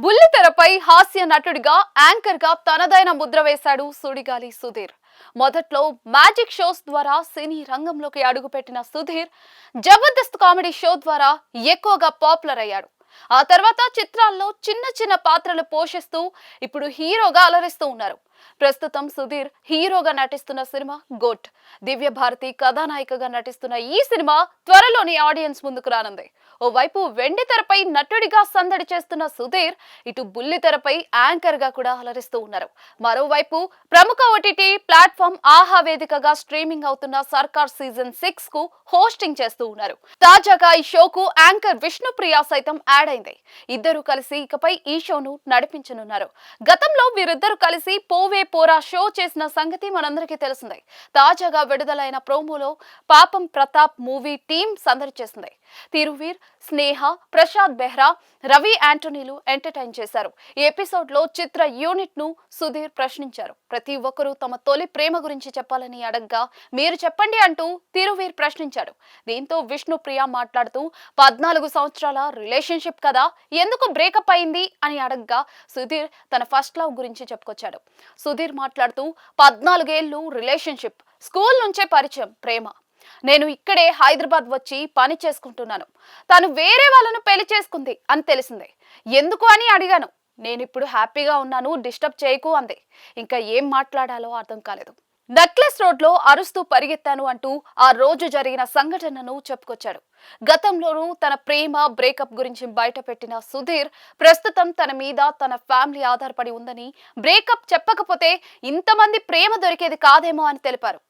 బుల్లితెరపై హాస్య నటుడిగా యాంకర్ గా తనదైన ముద్ర వేశాడు సుడిగాలి సుధీర్. మొదట్లో మ్యాజిక్ షోస్ ద్వారా సినీ రంగంలోకి అడుగుపెట్టిన సుధీర్ జబర్దస్త్ కామెడీ షో ద్వారా ఎక్కువగా పాపులర్ అయ్యాడు. ఆ తర్వాత చిత్రాల్లో చిన్న చిన్న పాత్రలు పోషిస్తూ ఇప్పుడు హీరోగా అలరిస్తూ ఉన్నారు. ప్రస్తుతం సుధీర్ హీరోగా నటిస్తున్న సినిమా గోట్. దివ్య భారతి కథానాయికగా నటిస్తున్న ఈ సినిమా త్వరలోని ఆడియన్స్ ముందుకు రానుంది. ఓవైపు వెండి తెరపై నటుడిగా సందడి చేస్తున్న సుధీర్ ఇటు బుల్లి తెరపై యాంకర్ గా కూడా అలరిస్తూ ఉన్నారు. మరోవైపు ప్రముఖ ఓటీటీ ప్లాట్ఫామ్ ఆహా వేదికగా స్ట్రీమింగ్ అవుతున్న సర్కార్ సీజన్ 6 కు హోస్టింగ్ చేస్తూ ఉన్నారు. తాజాగా ఈ షోకు యాంకర్ విష్ణుప్రియ సైతం యాడ్ అయింది. ఇద్దరు కలిసి ఇకపై ఈ షోను నడిపించనున్నారు. గతంలో వీరిద్దరు కలిసి పోవే పోరా షో చేసిన సంగతి మనందరికీ తెలిసిందే. తాజాగా విడుదలైన ప్రోమోలో పాపం ప్రతాప్ మూవీ టీం సందడి చేసింది. తిరువీర్, స్నేహ, ప్రశాంత్ బెహ్రా, రవి యాంటోనీలు ఎంటర్టైన్ చేశారు. ఈ ఎపిసోడ్ లో చిత్ర యూనిట్ ను సుధీర్ ప్రశ్నించారు. ప్రతి ఒక్కరూ తమ తొలి ప్రేమ గురించి చెప్పాలని అడగ్గా మీరు చెప్పండి అంటూ తిరువీర్ ప్రశ్నించాడు. దీంతో విష్ణుప్రియ మాట్లాడుతూ 14 సంవత్సరాల రిలేషన్షిప్ కదా, ఎందుకు బ్రేకప్ అయింది అని అడగ్గా సుధీర్ తన ఫస్ట్ లవ్ గురించి చెప్పుకొచ్చాడు. సుధీర్ మాట్లాడుతూ 14 ఏళ్లు రిలేషన్షిప్, స్కూల్ నుంచే పరిచయం, ప్రేమ. నేను ఇక్కడే హైదరాబాద్ వచ్చి పని చేసుకుంటున్నాను. తను వేరే వాళ్ళను పెళ్లి చేసుకుంది అని తెలిసింది. ఎందుకు అని అడిగాను. నేనిప్పుడు హ్యాపీగా ఉన్నాను, డిస్టర్బ్ చేయకు అంది. ఇంకా ఏం మాట్లాడాలో అర్థం కాలేదు. నెక్లెస్ రోడ్ లో అరుస్తూ పరిగెత్తాను అంటూ ఆ రోజు జరిగిన సంఘటనను చెప్పుకొచ్చాడు. గతంలోనూ తన ప్రేమ బ్రేకప్ గురించి బయట పెట్టిన సుధీర్ ప్రస్తుతం తన మీద తన ఫ్యామిలీ ఆధారపడి ఉందని, బ్రేకప్ చెప్పకపోతే ఇంతమంది ప్రేమ దొరికేది కాదేమో అని తెలిపారు.